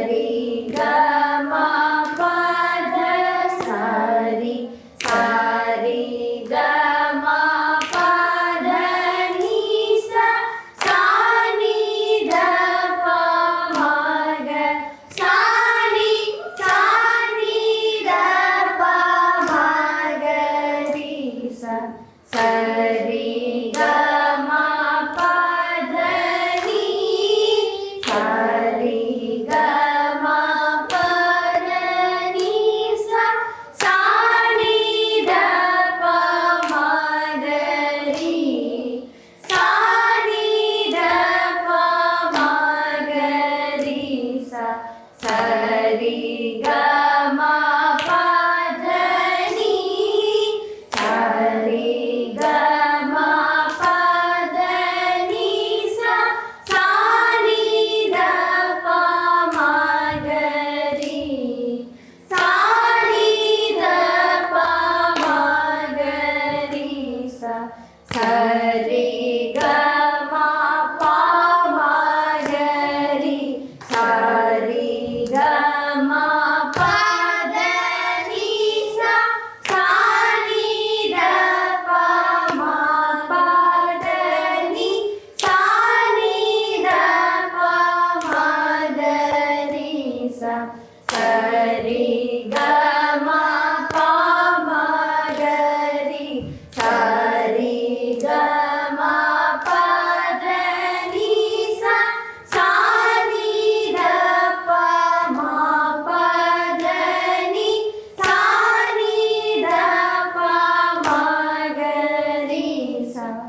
ரி க ம ப த சா ரி க ம ப த நீ சா நீ த ப ம க சா நீ த ப ம க ரி சா ரி க ம ப த நீ சா ரி க ம ப த நீ சா நீ த ப ம க ரி சா நீ த ப ம க ரி சா ரி க